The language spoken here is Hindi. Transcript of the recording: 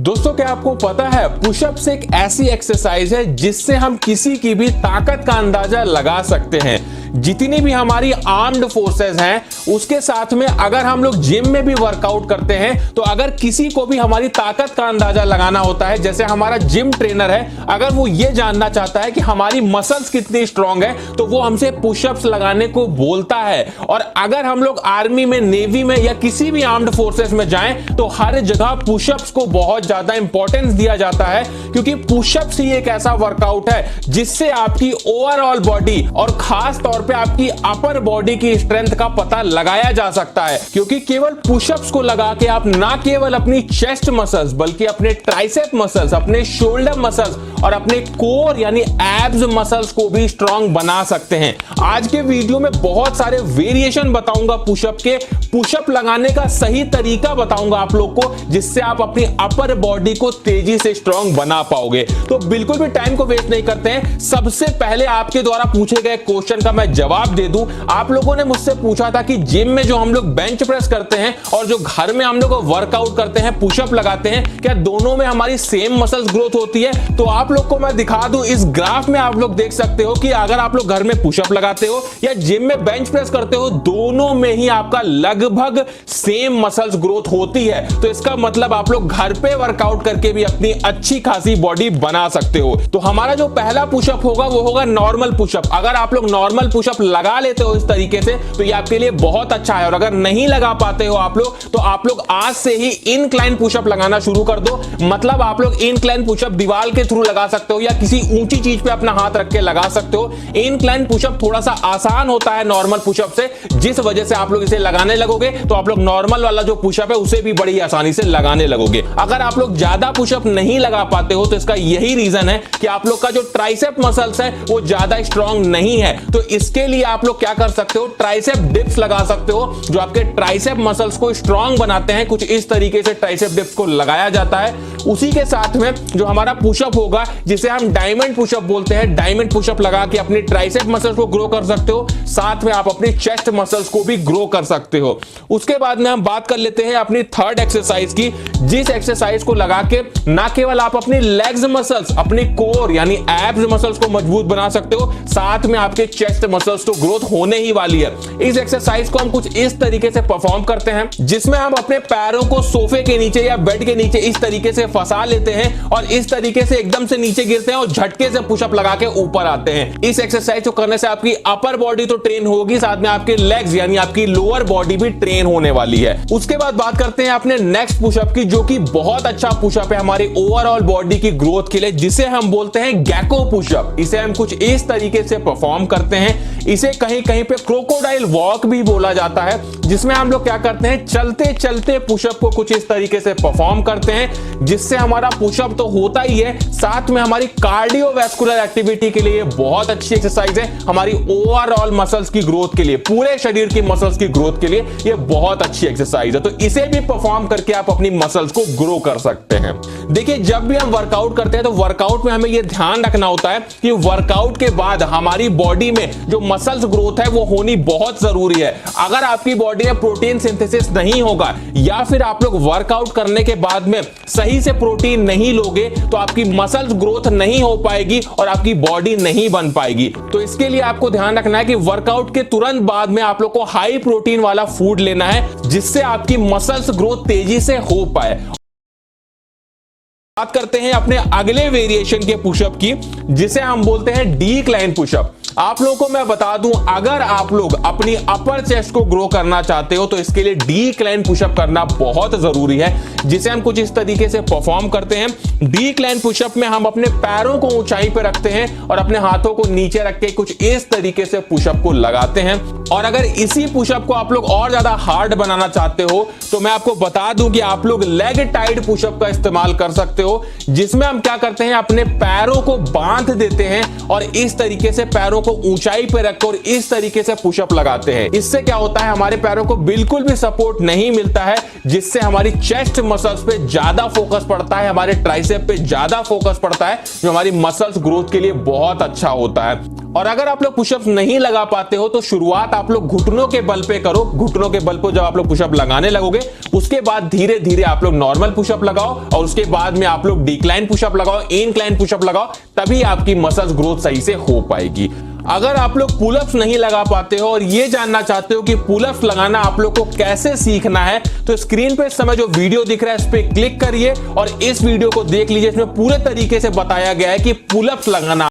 दोस्तों क्या आपको पता है पुशअप्स एक ऐसी एक्सरसाइज है जिससे हम किसी की भी ताकत का अंदाजा लगा सकते हैं। जितनी भी हमारी आर्म्ड फोर्सेस हैं उसके साथ में अगर हम लोग जिम में भी वर्कआउट करते हैं तो अगर किसी को भी हमारी ताकत का अंदाजा लगाना होता है, जैसे हमारा जिम ट्रेनर है, अगर वो ये जानना चाहता है कि हमारी मसल्स कितनी स्ट्रांग है तो वो हमसे पुशअप्स लगाने को बोलता है। और अगर हम लोग आर्मी में, नेवी में या किसी भी आर्म्ड फोर्सेस में जाएं तो हर जगह पुशअप्स को बहुत ज्यादा इंपॉर्टेंस दिया जाता है, क्योंकि पुशअप्स ही एक ऐसा वर्कआउट है जिससे आपकी ओवरऑल बॉडी और खास तौर पे आपकी अपर बॉडी की स्ट्रेंथ का पता लगाया जा सकता है। क्योंकि केवल पुशअप्स को लगा के आप ना केवल अपनी चेस्ट मसल्स बल्कि अपने ट्राइसेप मसल्स, अपने शोल्डर मसल्स और अपने कोर यानी एब्स मसल्स को भी स्ट्रांग बना सकते हैं। आज के वीडियो में बहुत सारे वेरिएशन बताऊंगा पुशअप के, पुशअप लगाने का सही तरीका बताऊंगा आप लोग को, जिससे आप अपनी अपर बॉडी को तेजी से स्ट्रांग बना पाओगे। तो बिल्कुल भी टाइम को वेस्ट नहीं करते हैं, सबसे पहले आपके द्वारा पूछे गए क्वेश्चन का मैं जवाब दे दूं। आप लोगों ने मुझसे पूछा था कि जिम में जो हम लोग बेंच प्रेस करते हैं और जो घर में हम लोग वर्कआउट करते हैं, पुशअप लगाते हैं, क्या दोनों में हमारी सेम मसल्स ग्रोथ होती है? तो आप लोग को मैं दिखा दूं, इस ग्राफ में आप लोग देख सकते हो कि अगर आप लोग घर में पुशअप लगाते हो या जिम में बेंच प्रेस करते हो, दोनों में ही आपका लगभग सेम मसल्स ग्रोथ होती है। तो इसका मतलब आप लोग घर पे वर्कआउट करके भी अपनी अच्छी खासी बॉडी बना सकते हो। तो हमारा जो पहला पुशअप होगा वो होगा नॉर्मल पुशअप। अगर आप लोग नॉर्मल पुशअप लगा लेते हो इस तरीके से तो ये आपके लिए बहुत अच्छा है, और अगर नहीं लगा पाते हो आप लोग तो आप लोग आज से ही इंक्लाइन पुशअप लगाना शुरू कर दो। मतलब आप लोग इंक्लाइन पुशअप दीवार के थ्रू लगा सकते हो या किसी ऊंची चीज पे अपना हाथ रख के लगा सकते हो। इंक्लाइन पुशअप थोड़ा सा आसान होता है नॉर्मल पुशअप से, जिस वजह से आप लोग इसे लगाने लगोगे तो आप लोग नॉर्मल वाला जो पुशअप है उसे भी बड़ी आसानी से लगाने लगोगे। अगर आप लोग ज्यादा पुशअप नहीं लगा पाते हो तो इसका यही रीजन है कि आप लोग का जो ट्राइसेप मसल्स है वो ज्यादा स्ट्रांग नहीं है। तो इसके लिए आप लोग क्या कर सकते हो, ट्राइसेप डिप्स लगा सकते हो जो आपके ट्राइसेप मसल्स को स्ट्रांग बनाते हैं। कुछ इस तरीके से ट्राइसेप डिप्स को लगाया जाता है। उसी के साथ में जो हमारा पुशअप होगा जिसे हम डायमंड पुशअप बोलते हैं, डायमंड पुशअप लगा के अपने ट्राइसेप मसल्स को ग्रो कर सकते हो, साथ में आप अपनी चेस्ट मसल्स को भी ग्रो कर सकते हो। उसके बाद में हम बात कर लेते हैं अपनी थर्ड एक्सरसाइज की, जिस एक्सरसाइज को लगा के ना केवल आप अपनी लेग्स मसल्स, अपनी कोर यानी एब्स मसल्स को मजबूत बना सकते हो, साथ में आपके चेस्ट मसल्स तो ग्रोथ होने ही वाली है। इस एक्सरसाइज को हम कुछ इस तरीके से परफॉर्म करते हैं जिसमें हम अपने पैरों को सोफे के नीचे या बेड के नीचे इस तरीके से फंसा लेते हैं और इस तरीके से एकदम से नीचे गिरते हैं और झटके से पुशअप लगा के ऊपर आते हैं। इस एक्सरसाइज को करने से आपकी अपर बॉडी तो ट्रेन होगी, साथ में आपके लेग्स यानी आपकी लोअर बॉडी भी ट्रेन होने वाली है। उसके बाद बात करते हैं अपने नेक्स्ट पुशअप की, जो कि बहुत अच्छा पुशअप है हमारे ओवरऑल बॉडी की ग्रोथ के लिए, जिसे हम बोलते हैं गेको पुशअप। इसे हम कुछ इस तरीके से परफॉर्म करते हैं। इसे कहीं कहीं पे क्रोकोडाइल वॉक भी बोला जाता है, जिसमें हम लोग क्या करते हैं, चलते चलते पुशअप को कुछ इस तरीके से परफॉर्म करते हैं, जिससे हमारा पुशअप तो होता ही है, साथ में हमारी कार्डियोवैस्कुलर एक्टिविटी के लिए बहुत अच्छी एक्सरसाइज है। हमारी ओवरऑल मसल्स की ग्रोथ के लिए, पूरे शरीर की मसल्स की ग्रोथ के लिए ये बहुत अच्छी एक्सरसाइज है। तो इसे भी परफॉर्म करके आप अपनी मसल्स को ग्रो कर सकते हैं। देखिए, जब भी हम वर्कआउट करते हैं तो वर्कआउट में हमें यह ध्यान रखना होता है कि वर्कआउट के बाद हमारी बॉडी में जो मसल्स ग्रोथ है वो होनी बहुत जरूरी है। अगर आपकी बॉडी में प्रोटीन सिंथेसिस नहीं होगा या फिर आप लोग वर्कआउट करने के बाद में सही से प्रोटीन नहीं लोगे तो आपकी मसल्स ग्रोथ नहीं हो पाएगी और आपकी बॉडी नहीं बन पाएगी। तो इसके लिए आपको ध्यान रखना है कि वर्कआउट के तुरंत बाद में आप लोग को हाई प्रोटीन वाला फूड लेना है, जिससे आपकी मसल्स ग्रोथ तेजी से हो पाए। बात करते हैं अपने अगले वेरिएशन के पुशअप की, जिसे हम बोलते हैं डिक्लाइन पुशअप। आप लोगों को मैं बता दूं, अगर आप लोग अपनी अपर चेस्ट को ग्रो करना चाहते हो तो इसके लिए डिक्लाइन पुशअप करना बहुत जरूरी है, जिसे हम कुछ इस तरीके से परफॉर्म करते हैं। डिक्लाइन पुशअप में हम अपने पैरों को ऊंचाई पर रखते हैं और अपने हाथों को नीचे रख के कुछ इस तरीके से पुशअप को लगाते हैं। और अगर इसी पुशअप को आप लोग और ज्यादा हार्ड बनाना चाहते हो तो मैं आपको बता दूं कि आप लोग लेग टाइड पुशअप का इस्तेमाल कर सकते हो, जिसमें हम क्या करते हैं, अपने पैरों को बांध देते हैं और इस तरीके से पैरों को ऊंचाई पे रखकर इस तरीके से पुशअप लगाते हैं। इससे क्या होता है, हमारे पैरों को बिल्कुल भी सपोर्ट नहीं मिलता है, जिससे हमारी चेस्ट मसल्स पे ज्यादा फोकस पड़ता है, हमारे ट्राइसेप पे ज्यादा फोकस पड़ता है, जो हमारी मसल्स ग्रोथ के लिए बहुत अच्छा होता है। और अगर आप लोग पुशअप्स नहीं लगा पाते हो तो शुरुआत आप लोग घुटनों के बल पे करो। घुटनों के बल पे जब आप लोग पुशअप लगाने लगोगे, उसके बाद धीरे धीरे आप लोग नॉर्मल पुशअप लगाओ और उसके बाद में आप लोग डिक्लाइन पुशअप लगाओ, इंक्लाइन पुशअप लगाओ, तभी आपकी मसल्स ग्रोथ सही से हो पाएगी। अगर आप लोग पुलअप्स नहीं लगा पाते हो और ये जानना चाहते हो कि पुलअप्स लगाना आप लोग को कैसे सीखना है, तो स्क्रीन पे इस समय जो वीडियो दिख रहा है इस पे क्लिक करिए और इस वीडियो को देख लीजिए। इसमें पूरे तरीके से बताया गया है कि पुलअप्स लगाना